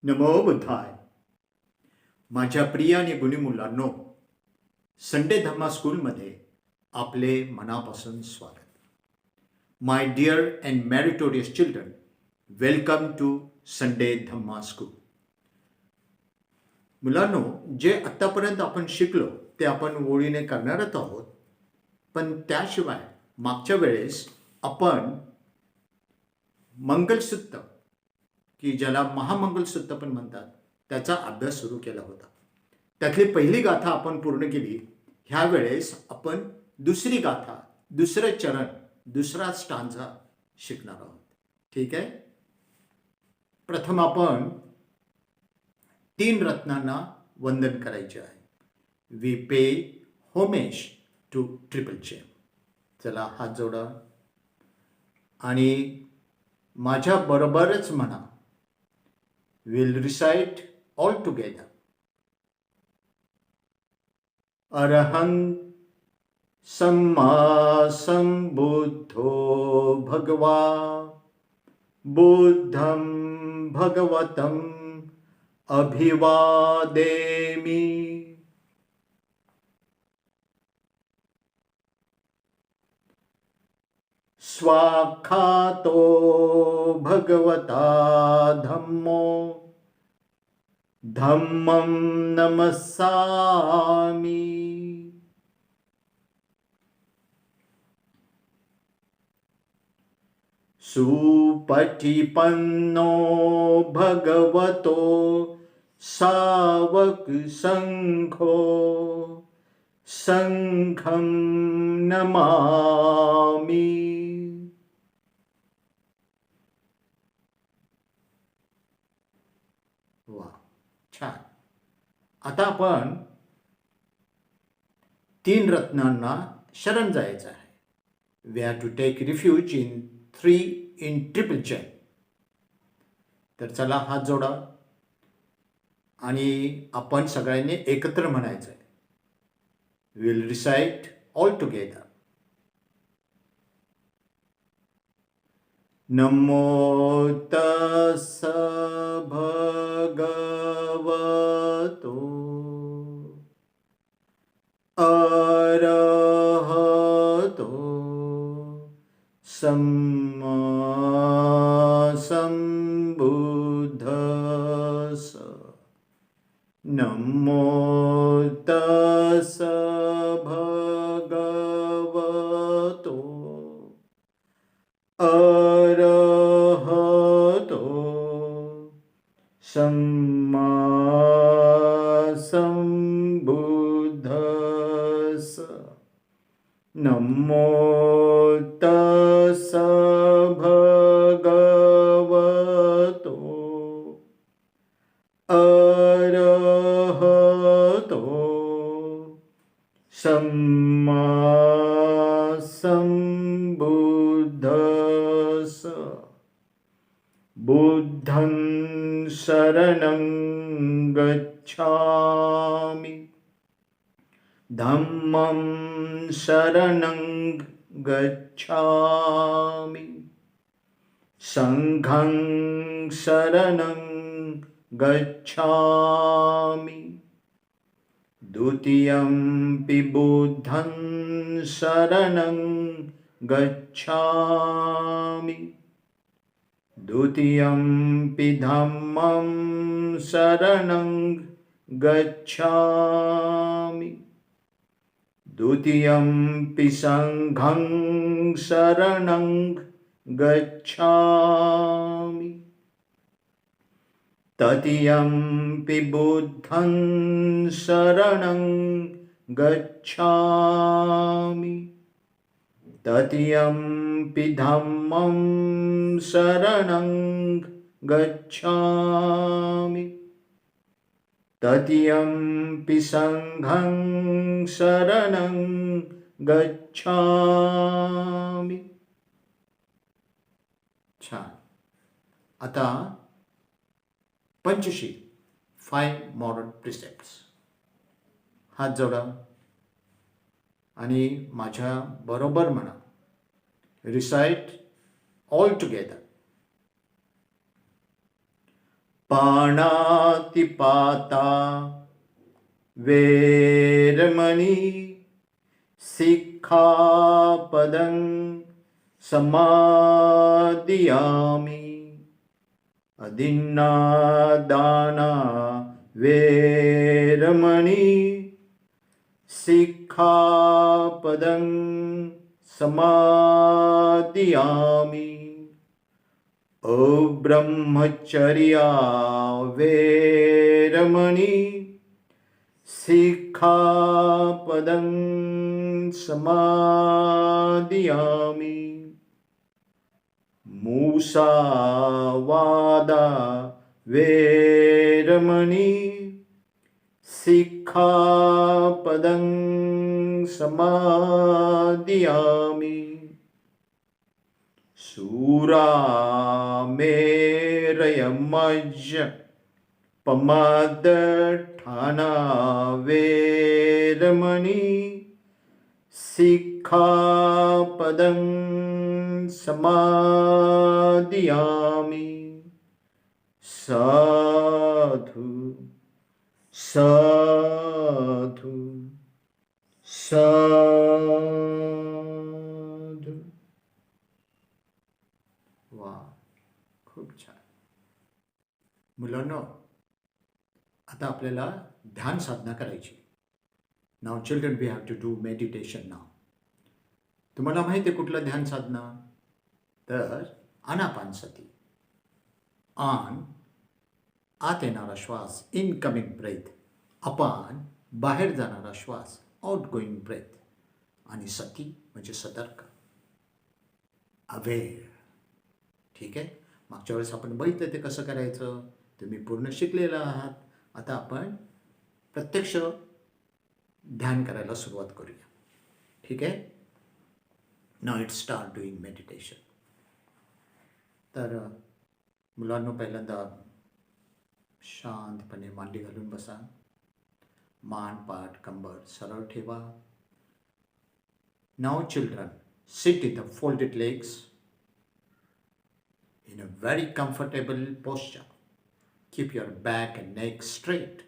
नमो बुद्धाय. माझ्या प्रिय आणि गुणी मुलांनो, संडे धम्मा स्कूलमध्ये आपले मनापासून स्वागत. My dear and meritorious children, welcome to Sunday Dhamma school. मुलांनो, जे आत्तापर्यंत आपण शिकलो ते आपण ओळीने करणारच आहोत. पण त्याशिवाय मागच्या वेळेस आपण मंगलसूत्र, की ज्याला महामंगलसूत्र पण म्हणतात, त्याचा अभ्यास सुरू केला होता. त्यातली पहिली गाथा आपण पूर्ण केली. ह्या वेळेस आपण दुसरी गाथा, दुसरं चरण, दुसरा स्टांजा शिकणार आहोत. ठीक आहे. प्रथम आपण 3 रत्नांना वंदन करायचे आहे. We pay homage to triple gem. चला हात जोडा आणि माझ्या बरोबरच म्हणा. Will recite all together. अरहं सम्मा संबुद्धो भगवा बुद्धं भगवतं अभिवादेमि. स्वाखातो भगवता धम्मो धम्मं नमस्सामि. सुपटिपन्नो भगवतो सावक संघो संघं नमामि. वा, छान. आता आपण 3 रत्नांना शरण जायचं आहे. We have to take refuge in 3 in triple chain. तर चला हात जोडा आणि आपण सगळ्यांनी एकत्र म्हणायचं आहे. Will recite all together. नमो तस्स भगवतो अरहतो सम्मा संबुद्धस्स. नमो तस्स भगवतो अरहतो सम्मा संबुद्धस्स. नमो तस्स भगवतो अरहतो सम्मा संबुद्धस्स. बुद्धं शरणं गच्छामि. धम्मं शरणं गच्छामि. संघं शरणं गच्छामि. द्वितीयंपि बुद्धं शरणं गच्छामि. द्वितीयंपि धम्मं शरणं गच्छामि. द्वितीयंपि संघं शरणं गच्छामि. तृतीयंपि बुद्धं शरणं गच्छामि. तृतीयंपि धम्मं शरणं गच्छामि. तृतीयंपि संघं शरणं गच्छामि. छान. आता पंचशील, 5 मॉरल प्रिसेप्ट्स. हात जोडा आणि माझ्या बरोबर म्हणा. Recite all together. पाणातिपाता वेरमणि सिक्खापदं समादियामि अदिन्नादाना वेरमणि सिक्खापदं समादियामि अब्रह्मचर्या वेरमणि सिक्खापदं समादियामि मूसावादा वेरमणि सिक्खापदं समादियामि सूरामेरयमज्ज पमादठाना वेरमणि सिक्खापदं समादियामि साधु साधु साधु. वा, खूप छान. मुलांनो, आता आपल्याला ध्यान साधना करायची. Now children, we have to do meditation now. तुम्हाला माहिती आहे कुठलं ध्यान साधना? तर आनापानसती. आत येणारा श्वास, इनकमिंग ब्रेथ. अपान, बाहेर जाणारा श्वास, आउट गोईंग ब्रेथ. आणि सती म्हणजे सतर्क, अवेअर. ठीक आहे. मागच्या वेळेस आपण बघितलं ते कसं करायचं, तुम्ही पूर्ण शिकलेला आहात. आता आपण प्रत्यक्ष ध्यान करायला सुरुवात करूया. ठीक आहे. Now it start doing meditation. तर मुलांनो, पहिल्यांदा शांतपणे मांडी घालून बसा. मान, पाठ, कंबर सरळ ठेवा. Now children, sit in the folded legs in a very comfortable posture. Keep your back and neck straight.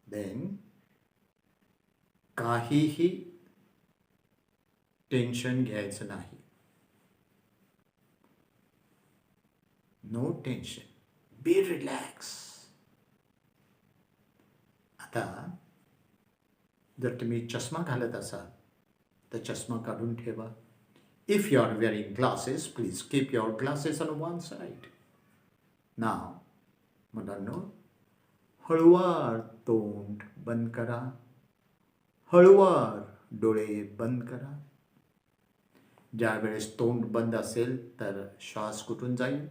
Then काहीही टेन्शन घ्यायचं नाही. No tension. Be relax. आता जर तुम्ही चष्मा घालत असाल तर चष्मा काढून ठेवा. If you are wearing glasses, please keep your glasses on one side. Now मुलांनो, हळूवार तोंड बंद करा. हळूवार डोळे बंद करा. ज्या वेळेस तोंड बंद असेल तर श्वास कुठून जाईल?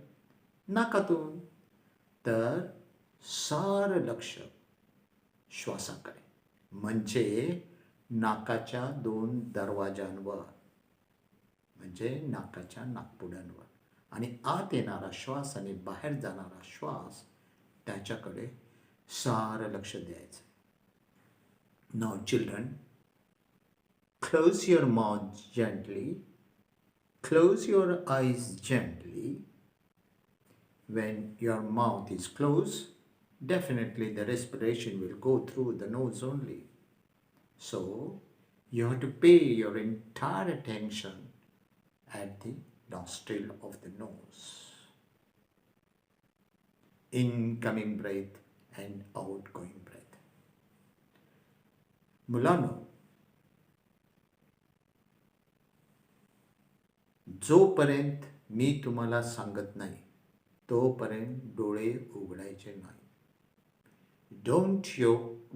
नाकातून. तर सारं लक्ष श्वासाकडे, म्हणजे नाकाच्या 2 दरवाजांवर, म्हणजे नाकाच्या नाकपुड्यांवर. आणि आत येणारा श्वास आणि बाहेर जाणारा श्वास त्याच्याकडे सारं लक्ष द्यायचं. Now children, close your mouth gently. Close your eyes gently. When your mouth is closed, definitely the respiration will go through the nose only. So you have to pay your entire attention at the nostril of the nose. Incoming breath and outgoing breath. मुलांनो, जोपर्यंत मी तुम्हाला सांगत नाही तोपर्यंत डोळे उघडायचे नाही.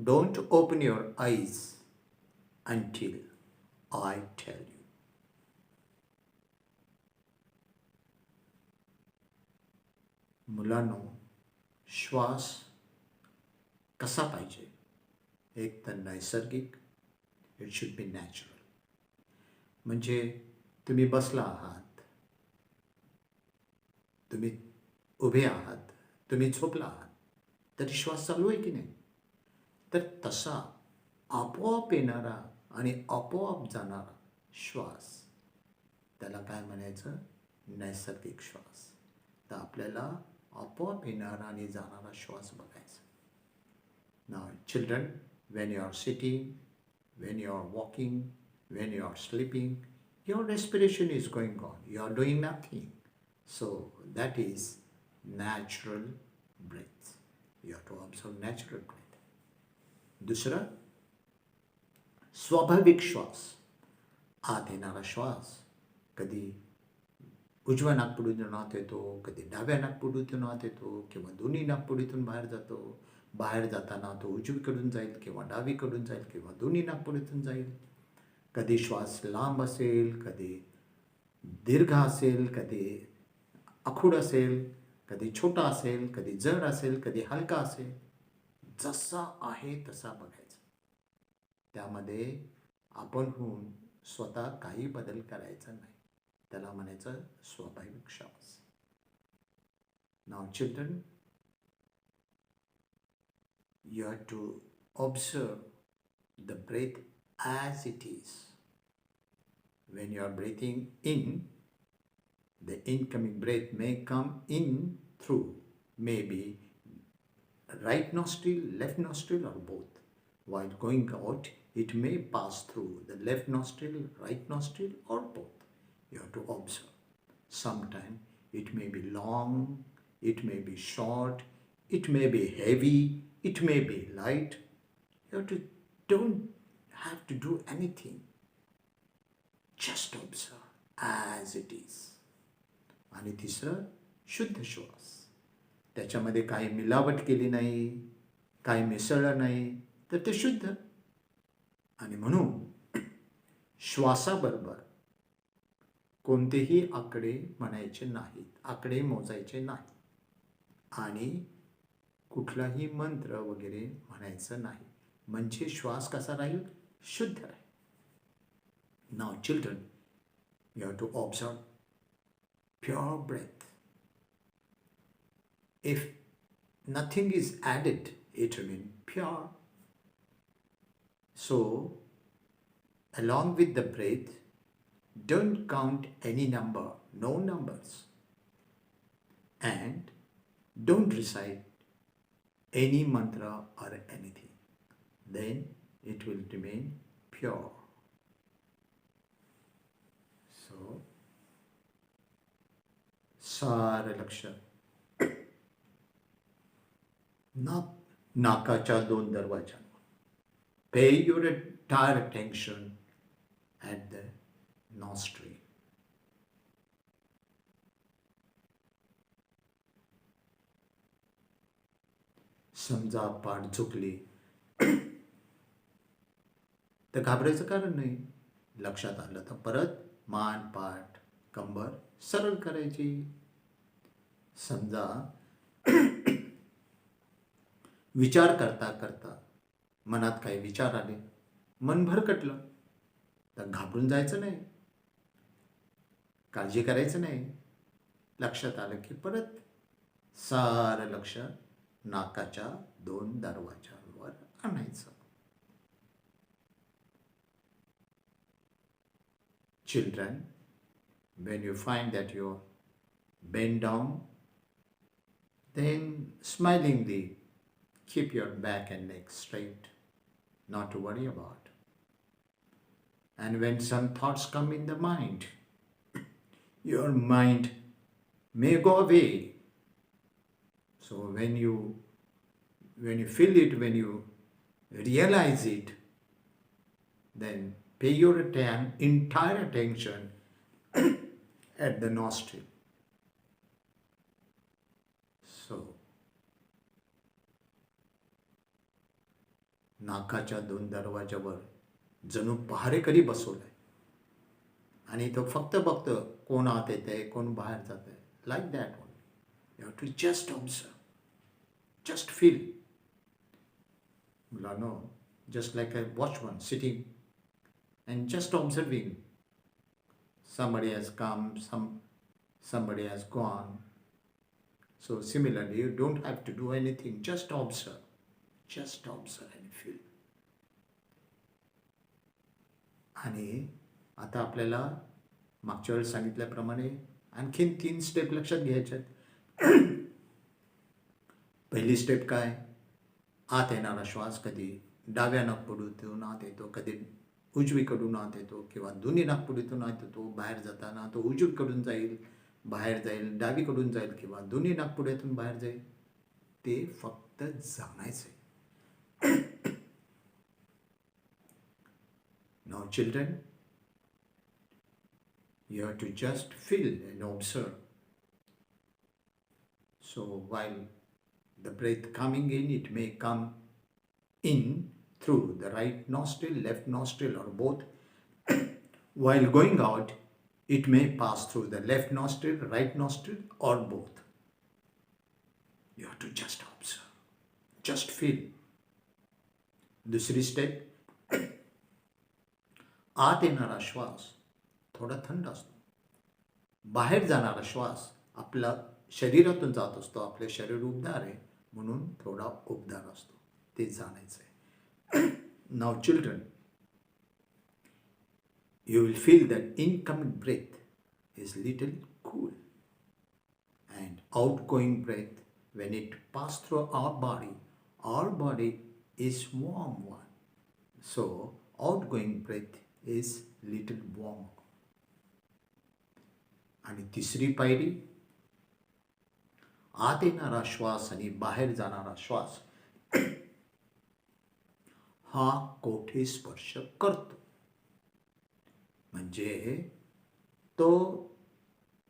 Don't open your eyes until I tell you. मुलांनो, श्वास कसा पाहिजे? एक तर नैसर्गिक. It should be natural. म्हणजे तुम्ही बसला आहात, तुम्ही उभे आहात, तुम्ही झोपला आहात, तरी श्वास चालू आहे की नाही? तर तसा आपोआप येणारा आणि आपोआप जाणारा श्वास, त्याला काय म्हणायचं? नैसर्गिक श्वास. तर आपल्याला आपोआप येणारा आणि जाणारा श्वास बघायचा. नाव children, when you are sitting, when you are walking, when you are sleeping, your respiration is going on. You are doing nothing. So that is natural breath. You have to observe natural breath. दुसरं, स्वाभाविक श्वास. आत येणारा श्वास कधी उजव्या नाकपुडीतून आत येतो, कधी डाव्या नाकपुडीतून आत येतो, किंवा दोन्ही नाकपुडीतून बाहेर जातो. बाहेर जाताना तो उजवीकडून जाईल किंवा डावीकडून जाईल किंवा दोन्ही नाकपुडीतून जाईल. कधी श्वास लांब असेल, कधी दीर्घ असेल, कधी आखूड असेल, कधी छोटा असेल, कधी जड असेल, कधी हलका असेल. जसा आहे तसा बघायचा. त्यामध्ये आपण होऊन स्वतः काही बदल करायचा नाही. त्याला म्हणायचं स्वाभाविक श्वास. नाव children, you have to observe the breath as it is. When you are breathing in, the incoming breath may come in through maybe right nostril, left nostril, or both. While going out, it may pass through the left nostril, right nostril, or both. You have to observe. Sometimes it may be long, it may be short, it may be heavy, it may be light. You have to, don't have to do anything. Just observe as it is. आणि तिसरं, शुद्ध श्वास. त्याच्यामध्ये काही मिलावट केली नाही, काही मिसळलं नाही, तर ते शुद्ध. आणि म्हणून श्वासाबरोबर कोणतेही आकडे म्हणायचे नाहीत, आकडे मोजायचे नाहीत, आणि कुठलाही मंत्र वगैरे म्हणायचं नाही. म्हणजे श्वास कसा राहील? शुद्ध राहील. नाव children, you have to observe pure breath. If nothing is added, it remains pure. So, along with the breath, don't count any number, no numbers. And don't recite any mantra or anything. Then it will remain pure. So, सारं लक्ष नाकाच्या दोन दरवाजांवर. Pay your entire attention at the nostril. समजा पाठ झुकली तर घाबरायचं कारण नाही. लक्षात आलं तर परत मान, पाठ, कंबर सरळ करायची. समजा विचार करता करता मनात काही विचार आले, मन भरकटलं, तर घाबरून जायचं नाही, काळजी करायचं नाही. लक्षात आलं की परत सारं लक्ष नाकाच्या दोन दरवाजांवर आणायचं. Children, when you find that you bend down, then smilingly keep your back and neck straight, not to worry about. And when some thoughts come in the mind, your mind may go away. So when you feel it, when you realize it, then pay your entire attention at the nostril. So, नाकाच्या दोन दरवाजावर जणू पहारेकरी बसवलाय आणि तो फक्त बघतो कोण आत येतंय, कोण बाहेर जात आहे. Like that only. You have to just observe, just feel. मुलांनो, just like a watchman sitting and just observing. Somebody has come, somebody has gone. So similarly, you don't have to do anything, just observe. Just observe and feel. आणि आता आपल्याला मागच्या वेळेस सांगितल्याप्रमाणे आणखीन 3 step लक्षात घ्यायच्या आहेत. पहिली स्टेप काय? आत येणारा श्वास कधी डाव्या नाकपुडीतून आत येतो, कधी उजवीकडून आत येतो, किंवा दोन्ही नाकपुडीतून आत येतो. बाहेर जाताना तो उजवीकडून जाईल, बाहेर जाईल, डावीकडून जाईल, किंवा दोन्ही नाकपुड्यातून बाहेर जाईल. ते फक्त जाणायचं. Now children, you have to just feel and observe. So while the breath coming in, it may come in through the right nostril, left nostril, or both. While going out, it may pass through the left nostril, right nostril, or both. You have to just observe, just feel. दुसरी step, आत येणारा श्वास थोडा थंड असतो, बाहेर जाणारा श्वास आपला शरीरातून जात असतो. आपले शरीर उबदार आहे म्हणून थोडा उबदार असतो. ते जाणायचं आहे. नाव children, you will feel that incoming breath is little cool, and outgoing breath, when it pass through our body is warm one. So outgoing breath is little warm. आणि तिसरी पायरी, आत येणारा श्वास आणि बाहेर जाणारा श्वास हा कोठे स्पर्श करतो. म्हणजे तो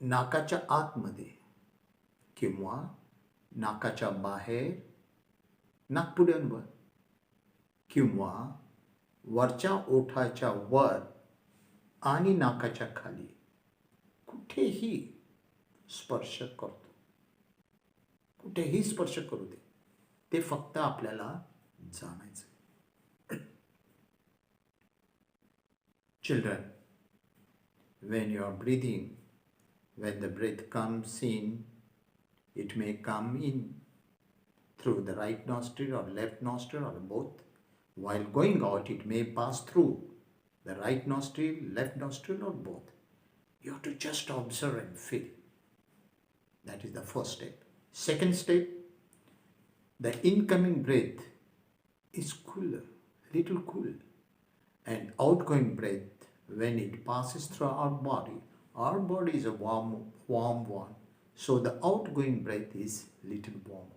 नाकाच्या आतमध्ये किंवा नाकाच्या बाहेर, नाकपुड्यांवर, किंवा वरच्या ओठाच्या वर आणि नाकाच्या खाली कुठेही स्पर्श करतो. कुठेही स्पर्श करू दे, ते फक्त आपल्याला जाणायचं. Children, when you are breathing, when the breath comes in, it may come in through the right nostril or left nostril or both. While going out, it may pass through the right nostril, left nostril, or both. You have to just observe and feel. That is the first step. Second step, the incoming breath is cooler, little cool, and outgoing breath, when it passes through our body is a warm one. So the outgoing breath is little warm.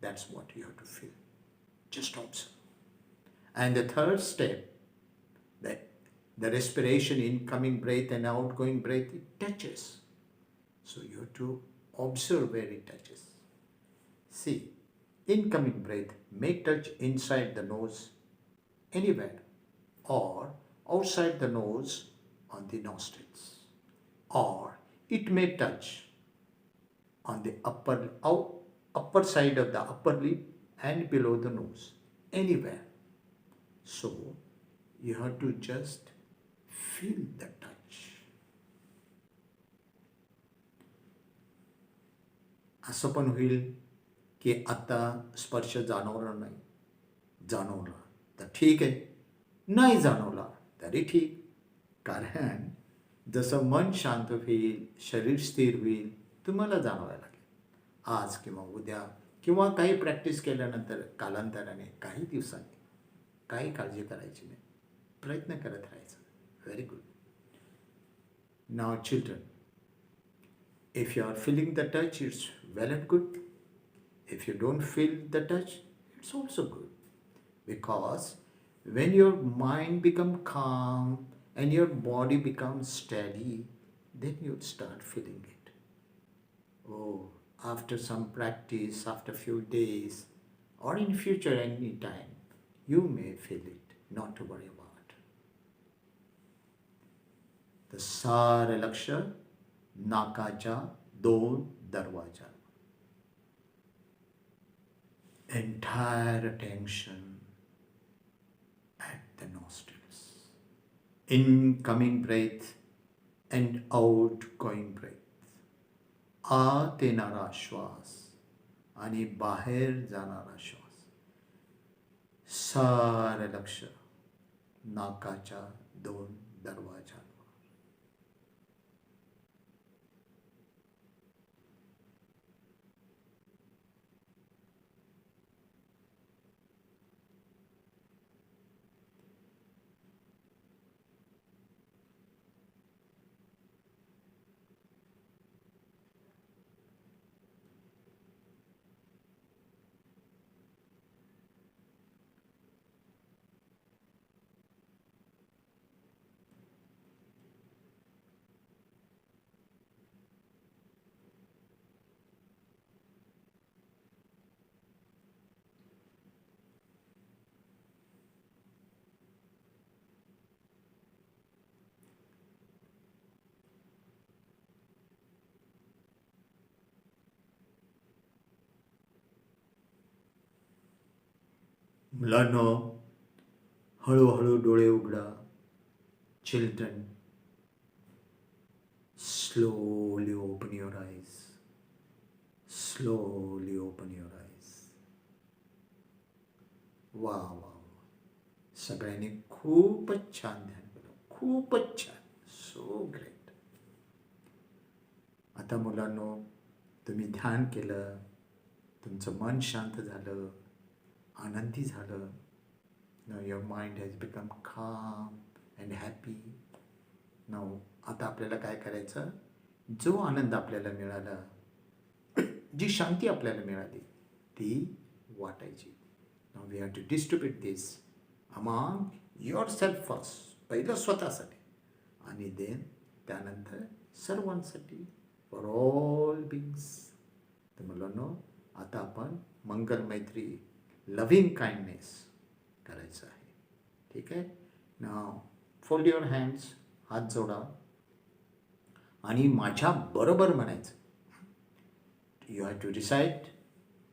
That's what you have to feel. Just observe. And the third step, the respiration, incoming breath and outgoing breath, it touches. So you have to observe where it touches. See, incoming breath may touch inside the nose anywhere, or outside the nose on the nostrils, or it may touch on the upper side of the upper lip and below the nose, anywhere. So you have to just feel the touch. असं पण होईल की आता स्पर्श जाणवणार नाही, जाणवला तर ठीक आहे, नाही जाणवला तरी ठीक. कारण जसं मन शांत होईल, शरीर स्थिर होईल, तुम्हाला जाणवायला लागेल. आज किंवा उद्या किंवा काही प्रॅक्टिस केल्यानंतर कालांतराने, काही दिवसांनी, काही काळजी करायची नाही, प्रयत्न करत राहायचं. Very good. Now children, if you are feeling the touch, it's well and good. If you don't feel the touch, it's also good. Because when your mind becomes calm and your body becomes steady, then you start feeling it. Oh, after some practice, after few days, or in future any time, you may feel it. Not to worry about. The सार लक्ष नाकाच्या दोन दरवाजा. Entire attention at the nostrils. Incoming breath and outgoing breath. आत येणारा श्वास आणि बाहेर जाणारा श्वास. सार लक्ष नाकाच्या दोन दरवाजा. मुलांनो, हळूहळू डोळे उघडा. Children, slowly open your eyes. Slowly open your eyes. वा वा वा, सगळ्यांनी खूपच छान ध्यान केलं, खूपच छान. So great. आता मुलांनो, तुम्ही ध्यान केलं, तुमचं मन शांत झालं, आनंदी झालं. Now your mind has become calm and happy. Now आता आपल्याला काय करायचं, जो आनंद आपल्याला मिळाला, जी शांती आपल्याला मिळाली, ती वाटायची. Now we have to distribute this among yourself first. पहिलं स्वतःसाठी आणि देन त्यानंतर सर्वांसाठी, फॉर ऑल बिंग्स. तर मुलांनो, आता आपण मंगल मैत्री, लव्हिंग काइंडनेस करायचं आहे. ठीक आहे. नाव फोल्ड युअर हँड्स, हात जोडा आणि माझ्या बरोबर म्हणायचं. You have to recite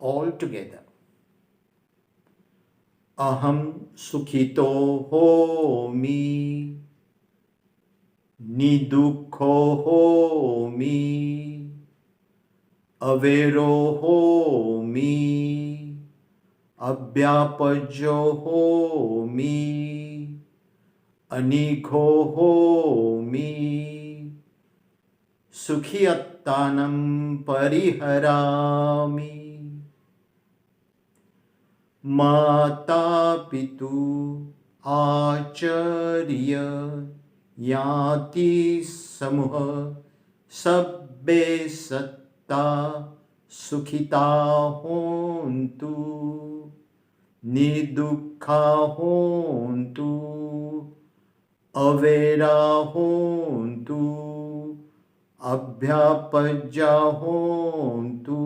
all together. अहम सुखितो होमि, निदुःखो होमि, अवेरो होमि, अव्यापज्यो होमि, अनिघो होमि, सुखी अत्तानं परिहरामि. माता पितु आचार्य याति समूह सब्बे सत्ता सुखिता होन्तु, निदुःखा होन्तु, अवेरा होन्तु, अभ्यापज्या होन्तु,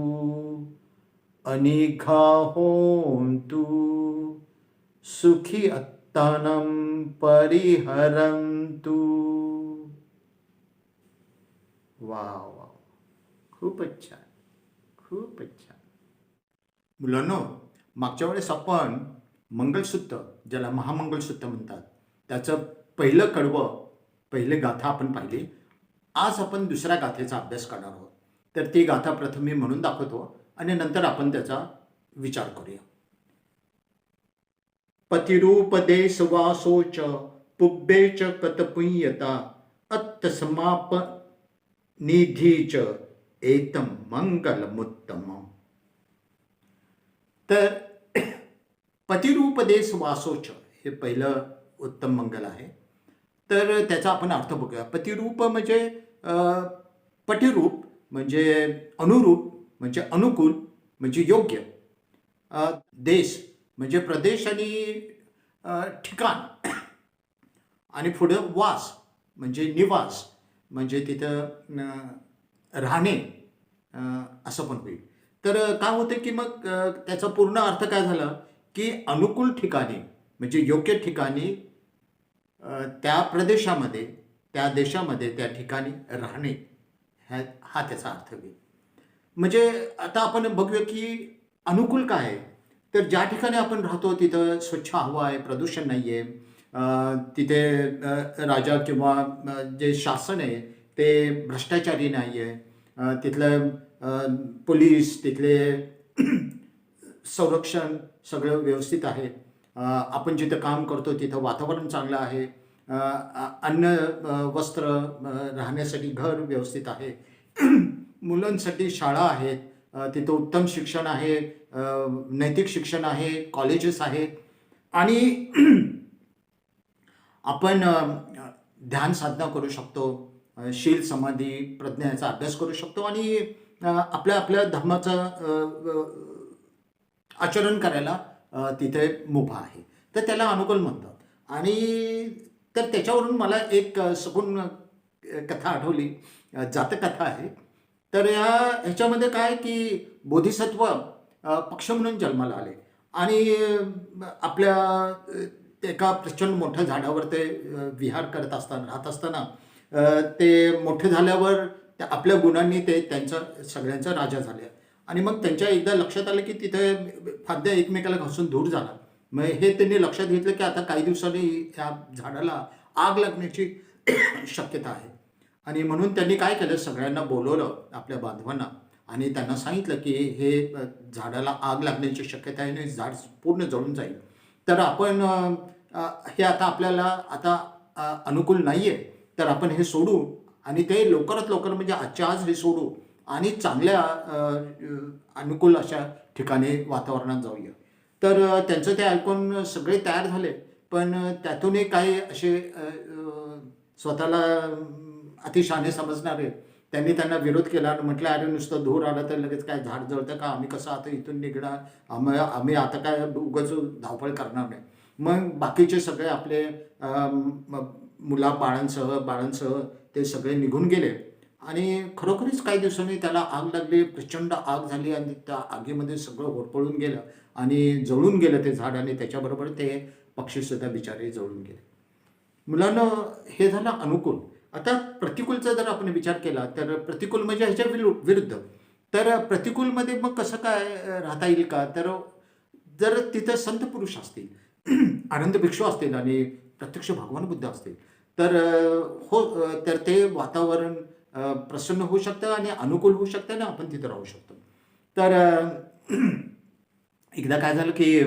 अनिघा होन्तु, सुखी अत्तानं परिहरन्तु. वा वा, खूपच छान, खूपच छान. मुलांनो, मागच्या वेळेस आपण मंगलसूत्र, ज्याला महामंगलसूत्र म्हणतात, त्याचं पहिलं कडवं, पहिले गाथा आपण पाहिली. आज आपण दुसऱ्या गाथेचा अभ्यास करणार आहोत. तर ती गाथा प्रथम मी म्हणून दाखवतो आणि नंतर आपण त्याचा विचार करूया. पतिरूप देश वासोच पुब्बेच कतपुय्यता अत्तसमाप निधीच एतम मंगलमुत्तमम. तर पतिरूप देश वासोच हे पहिलं उत्तम मंगल आहे. तर त्याचा आपण अर्थ बघूया. पतिरूप म्हणजे पटिरूप म्हणजे अनुरूप, म्हणजे अनुकूल, म्हणजे योग्य. देश म्हणजे प्रदेश आणि ठिकाण, आणि पुढं वास म्हणजे निवास, म्हणजे तिथं राहणे असं पण होईल. तर काय होतं की मग त्याचा पूर्ण अर्थ काय झाला की अनुकूल ठिकाणी म्हणजे योग्य ठिकाणी, त्या प्रदेशामध्ये, त्या देशामध्ये, त्या ठिकाणी राहणे, हा त्याचा अर्थ होईल. म्हणजे आता आपण बघूया की अनुकूल काय आहे. तर ज्या ठिकाणी आपण राहतो तिथं स्वच्छ हवा आहे, प्रदूषण नाही आहे, तिथे राजा किंवा जे शासन आहे ते भ्रष्टाचारी नाही आहे, तिथलं पोलीस, तिथले संरक्षण सगळं व्यवस्थित आहे, आपण जिथं काम करतो तिथं वातावरण चांगलं आहे, अन्न वस्त्र, राहण्यासाठी घर व्यवस्थित आहे, मुलांसाठी शाळा आहेत, तिथं उत्तम शिक्षण आहे, नैतिक शिक्षण आहे, कॉलेजेस आहेत, आणि आपण ध्यान साधना करू शकतो, शील समाधी प्रज्ञाचा अभ्यास करू शकतो, आणि आपल्या आपल्या धर्माचं आचरण करायला तिथे मुभा आहे. तर त्याला अनुकूल म्हणतात. आणि तर त्याच्यावरून मला एक सगुण कथा आठवली, जातकथा आहे. तर ह्याच्यामध्ये काय की बोधिसत्व पक्ष म्हणून जन्माला आले आणि आपल्या एका प्रचंड मोठ्या झाडावर ते विहार करत असताना, राहत असताना, ते मोठे झाल्यावर आपल्या गुणांनी ते त्यांचा सगळ्यांचा राजा झाले. आणि मग त्यांच्या एकदा लक्षात आलं की तिथे फाद्या एकमेकाला घासून दूर झाला, मग हे त्यांनी लक्षात घेतलं की आता काही दिवसांनी या झाडाला आग लागण्याची शक्यता आहे. आणि म्हणून त्यांनी काय केलं, सगळ्यांना बोलवलं आपल्या बांधवांना आणि त्यांना सांगितलं की हे झाडाला आग लागण्याची शक्यता आहे आणि झाड पूर्ण जळून जाईल. तर आपण हे आता आपल्याला आता अनुकूल नाही आहे, तर आपण हे सोडू आणि ते लवकरात लवकर म्हणजे आजच्या आज हे सोडू आणि चांगल्या अनुकूल अशा ठिकाणी वातावरणात जाऊया. तर त्यांचं ते ऐकून सगळे तयार झाले. पण त्यातूनही काही असे स्वतःला अतिशहाणे समजणारे त्यांनी त्यांना विरोध केला आणि म्हटलं, अरे नुसतं धूर आला तर लगेच काय झाड जळतं का, आम्ही कसं आता इथून निघणार, आम्ही आता काय उगाच धावपळ करणार नाही. मग बाकीचे सगळे आपले बाळांसह ते सगळे निघून गेले आणि खरोखरीच काही दिवसांनी त्याला आग लागली, प्रचंड आग झाली आणि त्या आगीमध्ये सगळं होरपळून गेलं आणि जळून गेलं ते झाड आणि त्याच्याबरोबर ते पक्षीसुद्धा बिचारे जळून गेले. मुलांना हे झालं अनुकूल. आता प्रतिकूलचा जर आपण विचार केला तर प्रतिकूल म्हणजे ह्याच्या विरुद्ध. तर प्रतिकूलमध्ये मग कसं काय राहता येईल का, तर जर तिथं संत पुरुष असतील, आनंद भिक्षू असतील आणि प्रत्यक्ष भगवान बुद्ध असतील तर तर ते वातावरण प्रसन्न होऊ शकतं आणि अनुकूल होऊ शकतं आणि आपण तिथं राहू शकतो. तर एकदा काय झालं की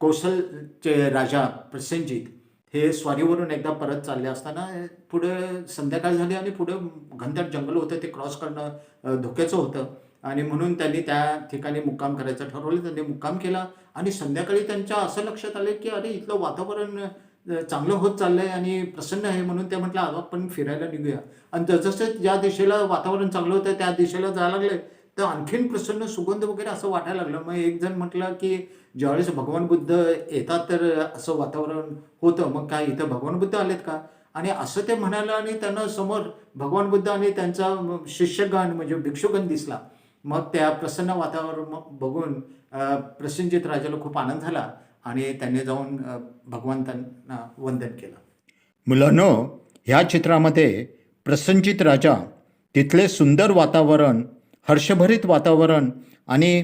कौशलचे राजा प्रसेनजित हे स्वारीवरून एकदा परत चालले असताना पुढे संध्याकाळ झाली आणि पुढं घनदाट जंगल होतं, ते क्रॉस करणं धोक्याचं होतं आणि म्हणून त्यांनी त्या ठिकाणी मुक्काम करायचं ठरवलं. त्यांनी मुक्काम केला आणि संध्याकाळी त्यांच्या असं लक्षात आलं की अरे इथलं वातावरण चांगलं होत चाललंय आणि प्रसन्न आहे. म्हणून ते म्हटलं आज आपण फिरायला निघूया. आणि जसं ज्या दिशेला वातावरण चांगलं होतं त्या दिशेला जायला लागले तर आणखीन प्रसन्न सुगंध वगैरे असं वाटायला लागलं. मग एक जण म्हटलं की ज्यावेळेस भगवान बुद्ध येतात तर असं वातावरण होतं, मग काय इथं भगवान बुद्ध आलेत का, आणि असं ते म्हणालं आणि त्यांना समोर भगवान बुद्ध आणि त्यांचा शिष्यगण म्हणजे भिक्षुगण दिसला. मग त्या प्रसन्न वातावरण बघून प्रसेनजित राजाला खूप आनंद झाला आणि त्यांनी जाऊन भगवंतांना वंदन केलं. मुलांनो, ह्या चित्रामध्ये प्रसेनजित राजा तिथले सुंदर वातावरण, हर्षभरित वातावरण आणि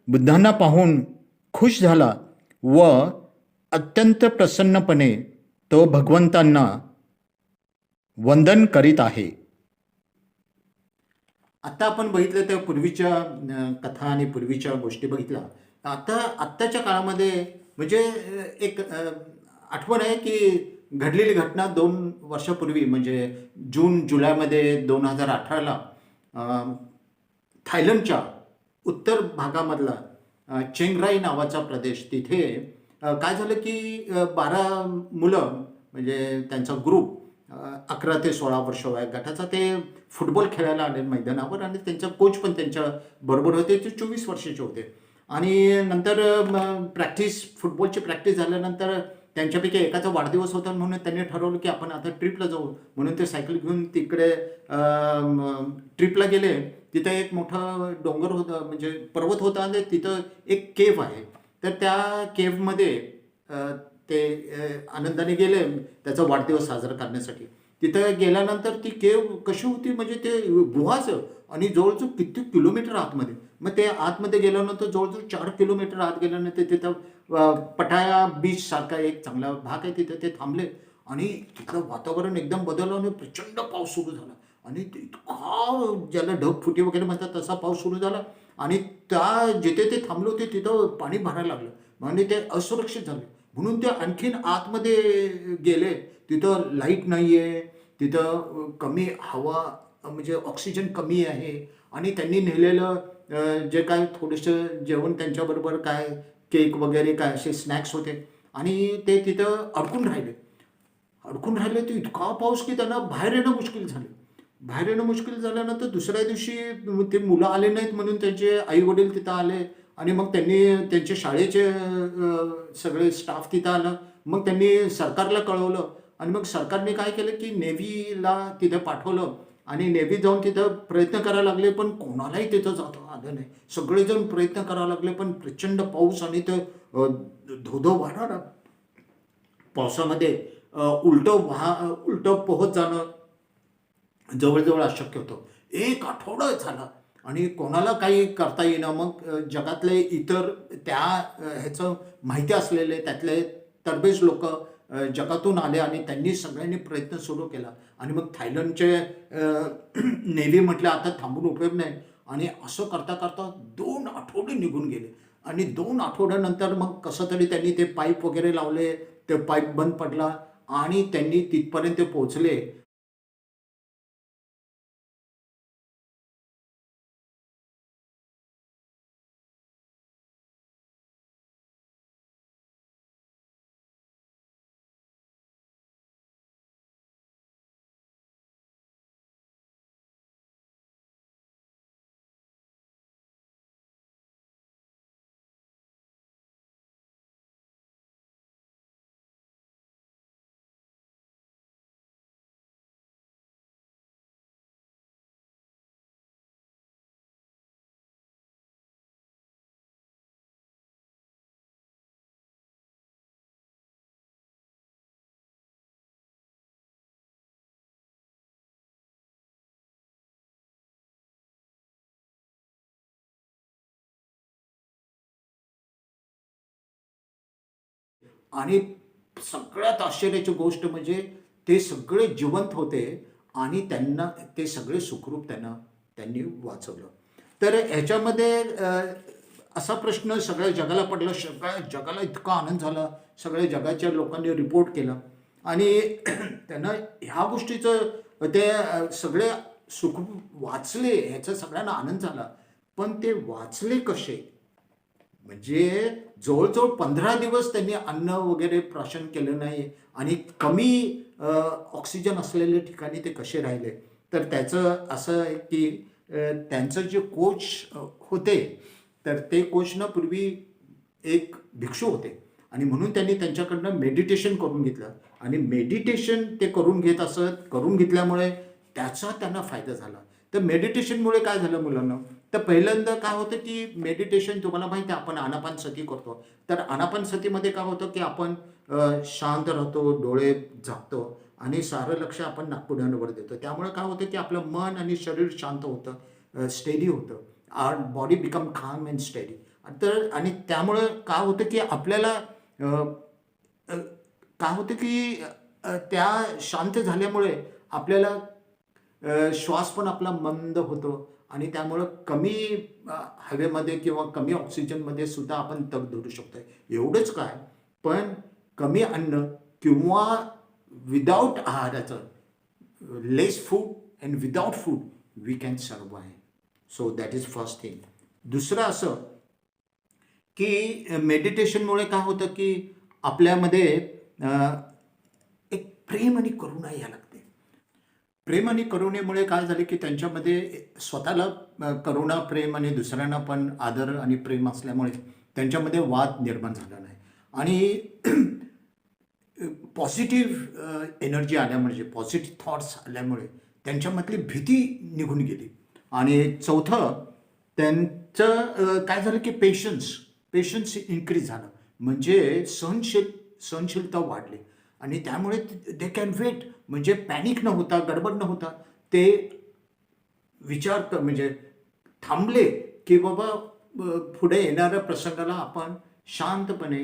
बुद्धांना पाहून खुश झाला व अत्यंत प्रसन्नपणे तो भगवंतांना वंदन करीत आहे. आता आपण बघितलं त्या पूर्वीच्या कथा आणि पूर्वीच्या गोष्टी बघितल्या. आत्ताच्या काळामध्ये म्हणजे एक आठवण आहे की घडलेली घटना 2 वर्षापूर्वी म्हणजे जुलैमध्ये 2018ला थायलंडच्या उत्तर भागामधला चेंगराई नावाचा प्रदेश, तिथे काय झालं की 12 मुलं म्हणजे त्यांचा ग्रुप 11 ते 16 वर्ष वया गटाचा ते फुटबॉल खेळायला आले मैदानावर आणि त्यांचा कोच पण त्यांच्या बरोबर होते. ते 24 वर्षाचे होते आणि नंतर फुटबॉलची प्रॅक्टिस झाल्यानंतर त्यांच्यापैकी एकाचा वाढदिवस होता म्हणून त्यांनी ठरवलं की आपण आता ट्रिपला जाऊ. म्हणून ते सायकल घेऊन तिकडे ट्रिपला गेले. तिथं एक मोठा डोंगर होता म्हणजे पर्वत होता आणि तिथं एक केव्ह आहे. तर त्या केव्हमध्ये ते आनंदाने गेले त्याचा वाढदिवस साजरा करण्यासाठी. तिथं गेल्यानंतर ती केव्ह कशी होती म्हणजे ते गुहाचं आणि जवळजवळ किती किलोमीटर आतमध्ये. मग ते आतमध्ये गेल्यानंतर जवळजवळ 4 किलोमीटर आत गेल्यानंतर तिथं पटाया बीच सारखा एक चांगला भाग आहे, तिथे ते थांबले आणि तिथलं वातावरण एकदम बदललं आणि प्रचंड पाऊस सुरू झाला आणि इतका ज्याला ढगफुटी वगैरे म्हणतात तसा पाऊस सुरू झाला आणि जिथे ते थांबले होते तिथं पाणी भरायला लागलं आणि ते असुरक्षित झाले. म्हणून ते आणखीन आतमध्ये गेले. तिथं लाईट नाही आहे, तिथं कमी हवा म्हणजे ऑक्सिजन कमी आहे आणि त्यांनी नेलेलं जे काय थोडंसं जेवण त्यांच्याबरोबर काय केक वगैरे काय असे स्नॅक्स होते आणि ते तिथं अडकून राहिले. ते इतका पाऊस की त्यांना बाहेर येणं मुश्किल झाल्यानंतर दुसऱ्या दिवशी ते मुलं आले नाहीत म्हणून त्यांचे आई वडील तिथं आले आणि मग त्यांनी त्यांचे शाळेचे सगळे स्टाफ तिथं आलं. मग त्यांनी सरकारला कळवलं आणि मग सरकारने काय केलं की नेव्हीला तिथं पाठवलं आणि नेव्ही जाऊन तिथं प्रयत्न करायला लागले पण कोणालाही तिथं जाता आलं नाही. सगळेजण प्रयत्न करायला लागले पण प्रचंड पाऊस आणि ते धोधो वाढणार पावसामध्ये उलटं पोहत जाणं जवळजवळ अशक्य होतं. 1 आठवडा झाला आणि कोणाला काही करता येईना. मग जगातले इतर त्या ह्याचं माहिती असलेले त्यातले तरबेज लोक जगातून आले आणि त्यांनी सगळ्यांनी प्रयत्न सुरू केला. आणि मग थायलंडचे नेव्ही म्हटलं आता थांबून उपयोग नाही. आणि असं करता करता 2 आठवडे निघून गेले. आणि 2 आठवड्यानंतर मग कसं तरी त्यांनी ते पाईप वगैरे लावले. ते पाईप बंद पडला आणि त्यांनी तिथपर्यंत पोहोचले. आणि सगळ्यात आश्चर्याची गोष्ट म्हणजे ते सगळे जिवंत होते आणि त्यांना ते सगळे सुखरूप त्यांनी वाचवलं. तर ह्याच्यामध्ये असा प्रश्न सगळ्या जगाला पडला. सगळ्या जगाला इतका आनंद झाला. सगळ्या जगाच्या लोकांनी रिपोर्ट केला आणि त्यांना ह्या गोष्टीचं ते सगळे सुख वाचले ह्याचा सगळ्यांना आनंद झाला. पण ते वाचले कसे? म्हणजे जवळजवळ 15 दिवस त्यांनी अन्न वगैरे प्राशन केलं नाही आणि कमी ऑक्सिजन असलेल्या ठिकाणी ते कसे राहिले. तर त्याचं असं आहे की त्यांचं जे कोच होते, तर ते कोच ना पूर्वी एक भिक्षू होते आणि म्हणून त्यांनी त्यांच्याकडनं मेडिटेशन करून घेतलं आणि मेडिटेशन ते करून घेतल्यामुळे त्याचा त्यांना फायदा झाला. तर मेडिटेशनमुळे काय झालं मुलांना, तर पहिल्यांदा काय होतं की मेडिटेशन तुम्हाला माहिती आहे आपण आनापानसती करतो. तर आनापानसतीमध्ये काय होतं की आपण शांत राहतो, डोळे झाकतो आणि सारं लक्ष आपण नाकपुड्यांवर देतो. त्यामुळे काय होतं की आपलं मन आणि शरीर शांत होतं, स्टेडी होतं. आवर बॉडी बिकम काम अँड स्टेडी. तर आणि त्यामुळे काय होतं की आपल्याला अ, अ, काय होतं की त्या शांत झाल्यामुळे आपल्याला श्वास पण आपला मंद होतो आणि त्यामुळं कमी हवेमध्ये किंवा कमी ऑक्सिजनमध्ये सुद्धा आपण तग धरू शकतो. एवढंच काय, पण कमी अन्न किंवा विदाऊट आहाराचं, less food and without food we can survive. So that is first thing. दुसरं असं की मेडिटेशनमुळे काय होतं की आपल्यामध्ये अ, एक प्रेम आणि करुणा यायला लागते. प्रेम आणि करुणेमुळे काय झाले की त्यांच्यामध्ये स्वतःला करुणा, प्रेम आणि दुसऱ्यांना पण आदर आणि प्रेम असल्यामुळे त्यांच्यामध्ये वाद निर्माण झाला नाही. आणि पॉझिटिव्ह एनर्जी आल्यामुळे, पॉझिटिव्ह थॉट्स आल्यामुळे त्यांच्यामधली भीती निघून गेली. आणि चौथं त्यांचं काय झालं की पेशन्स इन्क्रीज झालं. म्हणजे सहनशीलता वाढली आणि त्यामुळे दे कॅन वेट. म्हणजे पॅनिक न होता, गडबड न होता ते म्हणजे थांबले की बाबा पुढे येणाऱ्या प्रसंगाला आपण शांतपणे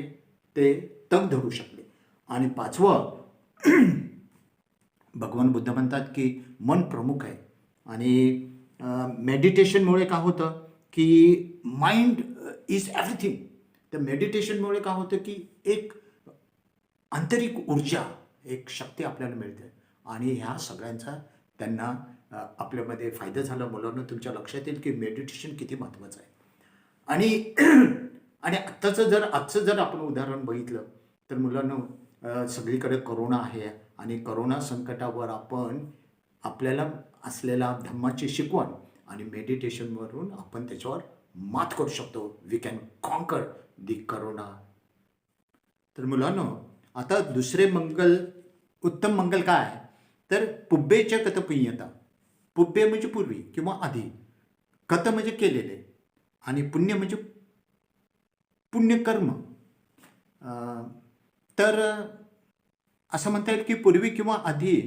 ते तग धरू शकले. आणि पाचवं, भगवान बुद्ध म्हणतात की मन प्रमुख आहे. आणि मेडिटेशनमुळे काय होतं की माइंड इज एव्हरीथिंग. तर मेडिटेशनमुळे काय होतं की एक आंतरिक ऊर्जा, एक शक्ती आपल्याला मिळते आणि ह्या सगळ्यांचा त्यांना आपल्यामध्ये फायदा झाला. मुलांना तुमच्या लक्षात येईल की मेडिटेशन किती महत्त्वाचं आहे. आणि आणि आजचं जर आपण उदाहरण बघितलं तर मुलांना सगळीकडे करोना आहे आणि करोना संकटावर आपल्याला असलेला धम्माची शिकवण आणि मेडिटेशनवरून आपण त्याच्यावर मात करू शकतो. We can conquer the corona. तर मुलांनो, आता उत्तम मंगल काय आहे, तर पुब्बेच्या कथ पुण्यता. पुब्बे म्हणजे पूर्वी किंवा आधी, कथ म्हणजे केलेले आणि पुण्य म्हणजे पुण्यकर्म. तर असं म्हणता येईल की पूर्वी किंवा आधी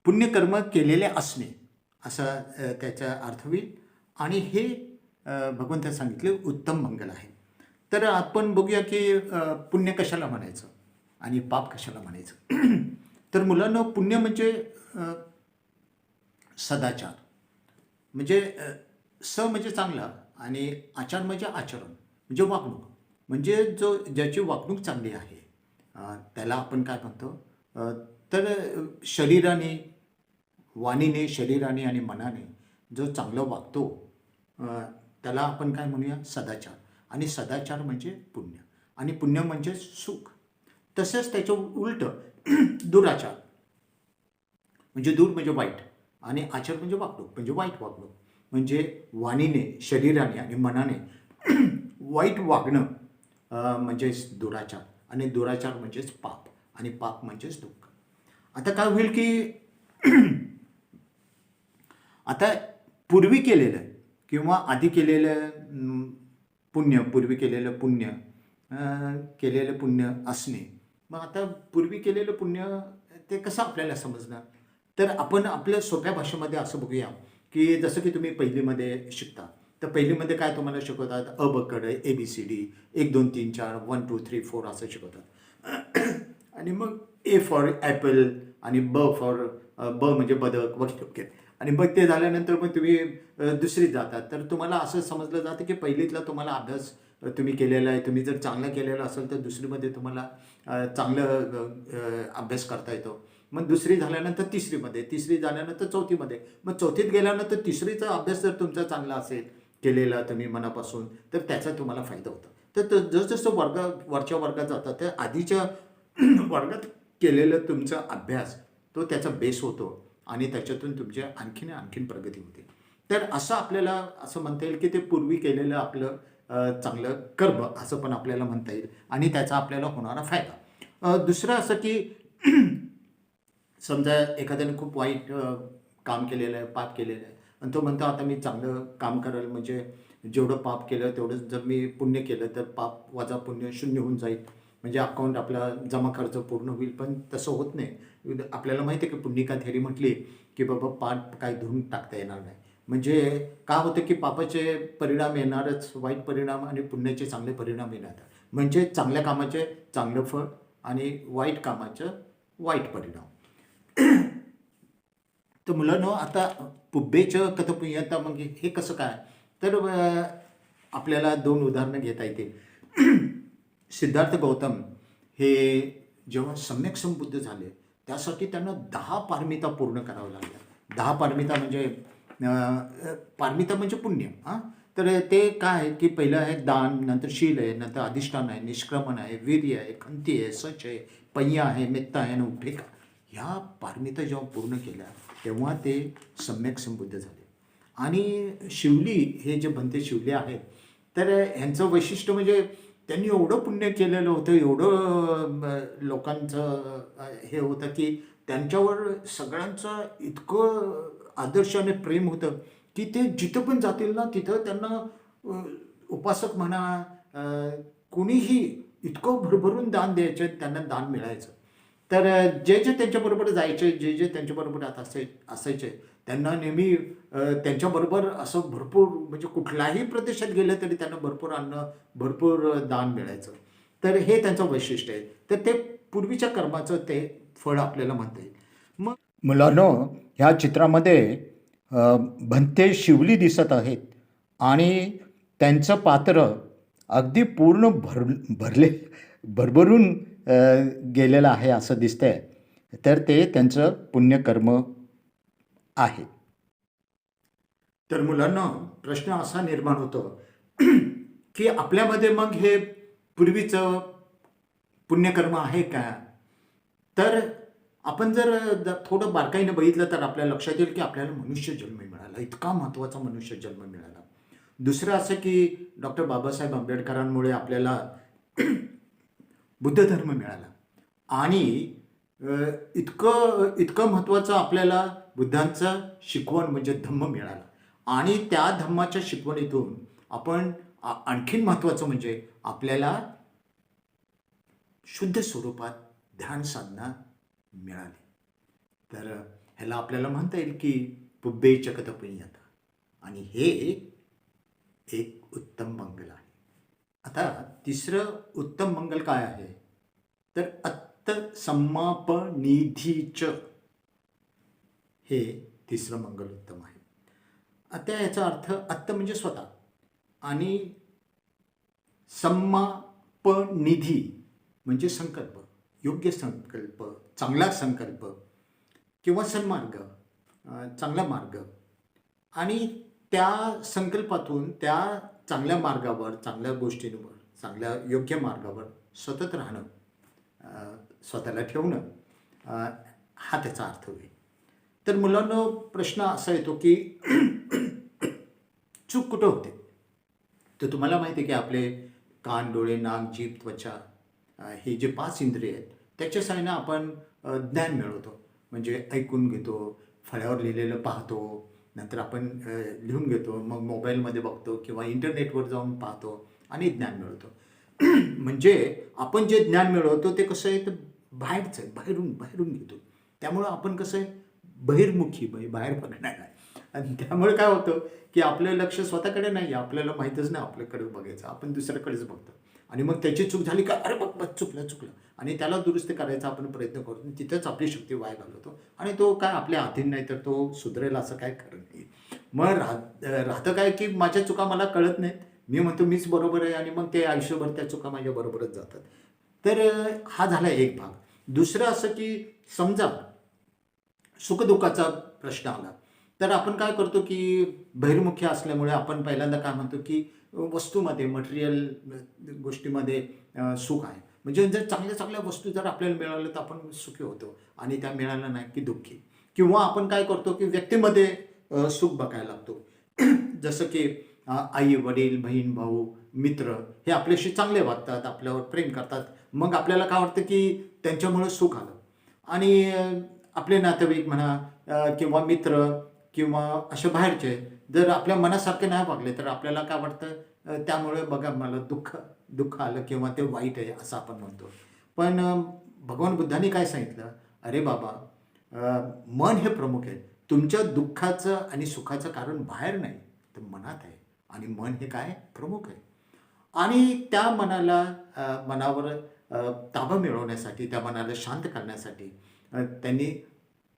पुण्यकर्म केलेले असणे, असा त्याचा अर्थ होईल. आणि हे भगवंताने सांगितले उत्तम मंगल आहे. तर आपण बघूया की पुण्य कशाला म्हणायचं आणि पाप कशाला म्हणायचं. तर मुलांना पुण्य म्हणजे सदाचार म्हणजे स म्हणजे चांगला आणि आचार म्हणजे आचरण म्हणजे वागणूक म्हणजे ज्याची वागणूक चांगली आहे त्याला आपण काय म्हणतो तर शरीराने वाणीने शरीराने आणि मनाने जो चांगलं वागतो त्याला आपण काय म्हणूया सदाचार. आणि सदाचार म्हणजे पुण्य आणि पुण्य म्हणजे सुख. तसंच त्याचं उलट दुराचार म्हणजे दूर म्हणजे वाईट आणि आचार म्हणजे वागणूक म्हणजे वाईट वागणूक म्हणजे वाणीने शरीराने आणि मनाने वाईट वागणं म्हणजेच दुराचार आणि दुराचार म्हणजेच पाप आणि पाप म्हणजेच दुःख. आता काय होईल की आता पूर्वी केलेलं किंवा आधी केलेलं पूर्वी केलेलं पुण्य असणे. मग आता पूर्वी केलेलं पुण्य ते कसं आपल्याला समजणार. तर आपण आपल्या सोप्या भाषेमध्ये असं बघूया की जसं की तुम्ही पहिलीमध्ये शिकता तर पहिलीमध्ये काय तुम्हाला शिकवतात अ ब क ड ABCD 1 2 3 4 1 2 3 4 असं शिकवतात. आणि मग ए फॉर ॲपल आणि ब फॉर ब म्हणजे बदक वगैरे आणि मग ते झाल्यानंतर मग तुम्ही दुसरीत जातात. तर तुम्हाला असं समजलं जातं की पहिलीतला तुम्हाला अभ्यास तुम्ही केलेला आहे. तुम्ही जर चांगला केलेला असेल तर दुसरीमध्ये तुम्हाला चांगलं अभ्यास करता येतो. मग दुसरी झाल्यानंतर तिसरीमध्ये, तिसरी झाल्यानंतर चौथीमध्ये, मग चौथीत गेल्यानंतर तिसरीचा अभ्यास जर तुमचा चांगला असेल केलेला तुम्ही मनापासून तर त्याचा तुम्हाला फायदा होतो. तर जसजसं वरच्या वर्गात जातात त्या आधीच्या वर्गात केलेलं तुमचा अभ्यास तो त्याचा बेस होतो आणि त्याच्यातून तुमची आणखीन प्रगती होते. तर असं आपल्याला असं म्हणता येईल की ते पूर्वी केलेलं आपलं चांगलं कर्म असं पण आपल्याला म्हणता येईल आणि त्याचा आपल्याला होणारा फायदा. दुसरं असं की समजा एखाद्याने खूप वाईट काम केलेलं आहे पाप केलेलं आहे आणि तो म्हणतो आता मी चांगलं काम करेल म्हणजे जेवढं पाप केलं तेवढंच जर मी पुण्य केलं तर पाप वजा पुण्य शून्य होऊन जाईल म्हणजे अकाउंट आपला जमा खर्च पूर्ण होईल. पण तसं होत नाही. आपल्याला माहिती आहे की पुण्यिका थेरी म्हटली की बाबा पाप काय धुवून टाकता येणार नाही. म्हणजे का होतं की पापाचे परिणाम येणारच वाईट परिणाम आणि पुण्याचे चांगले परिणाम येणार. म्हणजे चांगल्या कामाचे चांगलं फळ आणि वाईट कामाचं वाईट परिणाम. तर मुलांनो आता पुब्बेचं कथपुय्यता मग हे कसं काय तर आपल्याला 2 उदाहरणं घेता येतील. सिद्धार्थ गौतम हे जेव्हा सम्यक संबुद्ध झाले त्यासाठी त्यांना 10 पारमिता पूर्ण कराव्या लागल्या. 10 पारमिता म्हणजे पारमिता म्हणजे पुण्य हां. तर ते काय आहे की पहिलं आहे दान, नंतर शील आहे, नंतर अधिष्ठान आहे, निष्क्रमण आहे, वीर्य आहे, खंती आहे, सच आहे, पय्या आहे, मेत्ता आहे आणि उपेक्षा. ह्या पारमिता जेव्हा पूर्ण केल्या तेव्हा ते सम्यक संबुद्ध झाले. आणि शिवली हे जे बनते शिवले आहेत तर ह्यांचं वैशिष्ट्य म्हणजे त्यांनी एवढं पुण्य केलेलं होतं एवढं लोकांचं हे होतं की त्यांच्यावर सगळ्यांचं इतकं आदर्श आणि प्रेम होतं की ते जिथं पण जातील ना तिथं त्यांना उपासक म्हणा कोणीही इतकं भरभरून दान द्यायचं त्यांना दान मिळायचं. तर जे त्यांच्याबरोबर जायचे जे त्यांच्याबरोबर असायचे त्यांना नेहमी त्यांच्याबरोबर असं भरपूर म्हणजे कुठल्याही प्रदेशात गेलं तरी त्यांना भरपूर अन्न भरपूर दान मिळायचं. तर हे त्यांचं वैशिष्ट्य आहे. तर ते पूर्वीच्या कर्माचं ते फळ आपल्याला म्हणता येईल. मग मुलांनो ह्या चित्रामध्ये भंते शिवली दिसत आहेत आणि त्यांचं पात्र अगदी पूर्ण भरभरून गेलेलं आहे असं दिसतंय. तर ते त्यांचं पुण्यकर्म आहे. तर मुलांना प्रश्न असा निर्माण होतो की आपल्यामध्ये मग हे पूर्वीचं पुण्यकर्म आहे का. तर आपण जर थोडं बारकाईनं बघितलं तर आपल्याला लक्षात येईल की आपल्याला मनुष्य जन्म मिळाला इतका महत्त्वाचा मनुष्य जन्म मिळाला. दुसरं असं की डॉक्टर बाबासाहेब आंबेडकरांमुळे आपल्याला बुद्ध धर्म मिळाला आणि इतकं महत्त्वाचं आपल्याला बुद्धांचं शिकवण म्हणजे धम्म मिळाला आणि त्या धम्माच्या शिकवणीतून आपण आणखीन महत्त्वाचं म्हणजे आपल्याला शुद्ध स्वरूपात ध्यान साधना मिळाली. तर ह्याला आपल्याला म्हणता येईल की पुब्बे चकत पुण्यता आणि हे एक उत्तम मंगल आहे. आता तिसरं उत्तम मंगल काय आहे, तर अत्त सम्मापनिधीच हे तिसरं मंगल उत्तम आहे. आता याचा अर्थ अत्त म्हणजे स्वतः आणि सम्मापनिधी म्हणजे संकल्प, योग्य संकल्प, चांगला संकल्प किंवा सन्मार्ग, चांगला मार्ग, आणि त्या संकल्पातून त्या चांगल्या मार्गावर, चांगल्या गोष्टींवर, चांगल्या योग्य मार्गावर सतत राहणं, स्वतःला ठेवणं, हा त्याचा अर्थ होईल. तर मुलांना प्रश्न असा येतो की चूक कुठं होते. तर तुम्हाला माहिती आहे की आपले कान, डोळे, नाक, जीभ, त्वचा, हे जे 5 इंद्रिय आहेत त्याच्या साहाय्याने आपण ज्ञान मिळवतो. म्हणजे ऐकून घेतो, फळ्यावर लिहिलेलं पाहतो, नंतर आपण लिहून घेतो, मग मोबाईलमध्ये बघतो किंवा इंटरनेटवर जाऊन पाहतो आणि ज्ञान मिळवतो. म्हणजे आपण जे ज्ञान मिळवतो ते कसं आहे, तर बाहेरचं आहे, बाहेरून घेतो. त्यामुळं आपण कसं आहे, बहिर्मुखी, बाहेर बघणार आहे. आणि त्यामुळे काय होतं की आपलं लक्ष स्वतःकडे नाही आहे, आपल्याला माहीतच नाही आपल्याकडे बघायचं, आपण दुसऱ्याकडेच बघतो. आणि मग त्याची चूक झाली का, अरे बघ चुकलं, आणि त्याला दुरुस्त करायचा आपण प्रयत्न करतो. तिथंच आपली शक्ती वाया घालवतो आणि तो काय आपल्या अधीन नाही, तर तो सुधरेल असं काय खरं नाही. मग राहतं काय की माझ्या चुका मला कळत नाहीत, मी म्हणतो मीच बरोबर आहे, आणि मग ते आयुष्यभर त्या चुका माझ्या बरोबरच जातात. तर हा झाला एक भाग. दुसरं असं की समजा सुखदुःखाचा प्रश्न आला, तर आपण काय करतो की बहिर्मुखी असल्यामुळे आपण पहिल्यांदा काय म्हणतो की वस्तूमध्ये, मटेरियल गोष्टीमध्ये सुख आहे. म्हणजे जर चांगल्या वस्तू जर आपल्याला मिळाल्या तर आपण सुखी होतो, आणि त्या मिळाल्या नाही की दुःखी. किंवा आपण काय करतो की व्यक्तीमध्ये सुख बघायला लागतो. जसं की आई, वडील, बहीण, भाऊ, मित्र हे आपल्याशी चांगले वागतात, आपल्यावर प्रेम करतात. मग आपल्याला काय वाटतं की त्यांच्यामुळे सुख आलं. आणि आपले नातेवाईक म्हणा किंवा मित्र किंवा असे बाहेरचे जर आपल्या मनासारखे नाही वागले तर आपल्याला काय वाटतं, त्यामुळे बघा मला दुःख आलं किंवा ते वाईट आहे असं आपण म्हणतो. पण भगवान बुद्धांनी काय सांगितलं, अरे बाबा, मन हे प्रमुख आहे. तुमच्या दुःखाचं आणि सुखाचं कारण बाहेर नाही, तर मनात आहे. आणि मन हे काय प्रमुख आहे. आणि त्या मनावर ताबा मिळवण्यासाठी, त्या मनाला शांत करण्यासाठी त्यांनी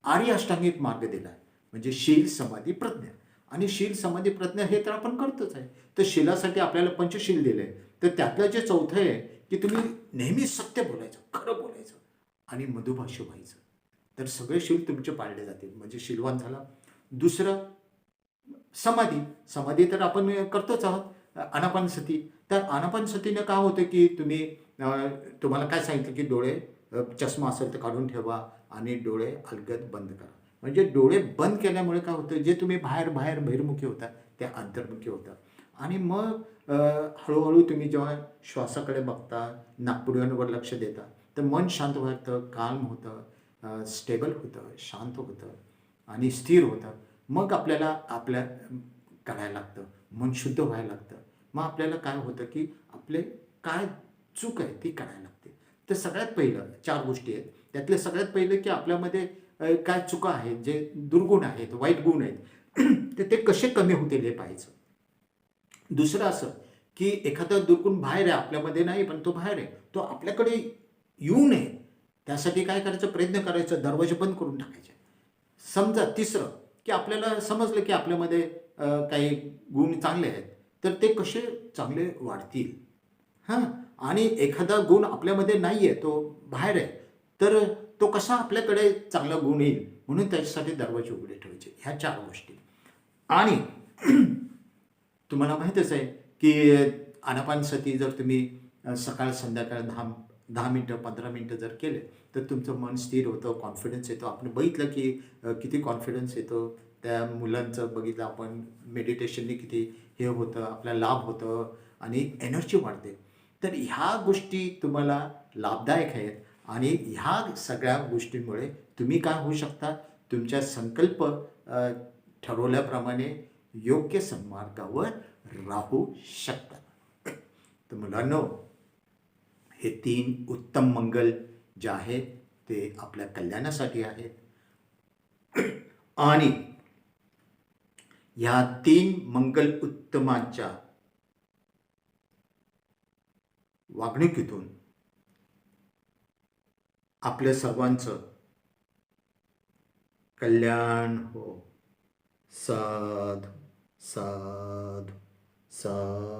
आर्य अष्टांगिक मार्ग दिला आहे. म्हणजे शील, समाधी, प्रज्ञा. आणि शील, समाधी, प्रज्ञा हे तर आपण करतोच आहे. तर शीलासाठी आपल्याला पंचशील दिलं आहे. तर त्यातलं जे चौथं आहे की तुम्ही नेहमी सत्य बोलायचं, खरं बोलायचं आणि मधुभाषी व्हायचं. तर सगळे शील तुमचे पाळले जातील, म्हणजे शीलवान झाला. दुसरं समाधी तर आपण करतोच आहोत. आनापानसती. तर आनापानसतीनं काय होतं की तुम्हाला काय सांगितलं की डोळे, चष्मा असेल तर काढून ठेवा आणि डोळे अलगद बंद करा. म्हणजे डोळे बंद केल्यामुळे काय होतं, जे तुम्ही बाहेर बहिर्मुखी होता ते अंतर्मुखी होता. आणि मग हळूहळू तुम्ही जेव्हा श्वासाकडे बघता, नाकपुड्यांवर लक्ष देता, तर मन शांत होतं, काल्म होतं, स्टेबल होतं, शांत होतं आणि स्थिर होतं. मग आपल्याला करायला लागतं, मन शुद्ध व्हायला लागतं. मग आपल्याला काय होतं की आपले काय चूक आहे ती करायला लागते. तर सगळ्यात पहिलं 4 गोष्टी आहेत. त्यातले सगळ्यात पहिलं की आपल्यामध्ये काय चुका आहेत, जे दुर्गुण आहेत, वाईट गुण आहेत, तर ते कसे कमी होतील हे पाहायचं. दुसरं असं की एखादा दुर्गुण बाहेर आहे, आपल्यामध्ये नाही, पण तो बाहेर आहे, तो आपल्याकडे येऊ नये त्यासाठी काय करायचं, प्रयत्न करायचा, दरवाजे बंद करून टाकायचे. समजा तिसरं की आपल्याला समजलं की आपल्यामध्ये काही गुण चांगले आहेत, तर ते कसे चांगले वाढतील. हां. आणि एखादा गुण आपल्यामध्ये नाही आहे, तो बाहेर आहे, तर तो कसा आपल्याकडे चांगला गुण येईल, म्हणून त्याच्यासाठी दरवाजे उघडे ठेवायचे. ह्या 4 गोष्टी. आणि तुम्हाला माहीतच आहे की आनापानसती जर तुम्ही सकाळ संध्याकाळ 10 मिनटं 15 मिनटं जर केले तर तुमचं मन स्थिर होतं, कॉन्फिडन्स येतो. आपण बघितलं की किती कॉन्फिडन्स येतो. त्या मुलांचं बघितलं आपण, मेडिटेशनने किती हे होतं, आपल्याला लाभ होतं आणि एनर्जी वाढते. तर ह्या गोष्टी तुम्हाला लाभदायक आहेत. आणि ह्या सगळ्या गोष्टींमुळे तुम्ही काय होऊ शकता, तुमच्या संकल्प ठरवल्याप्रमाणे योग्य सन्मार्गावर राहू शकतात. तर मुलांनो, हे 3 उत्तम मंगल जे आहेत ते आपल्या कल्याणासाठी आहेत. आणि ह्या 3 मंगल उत्तमांच्या वागणुकीतून आपल्या सर्वांचं कल्याण हो. साधू साधू साधू.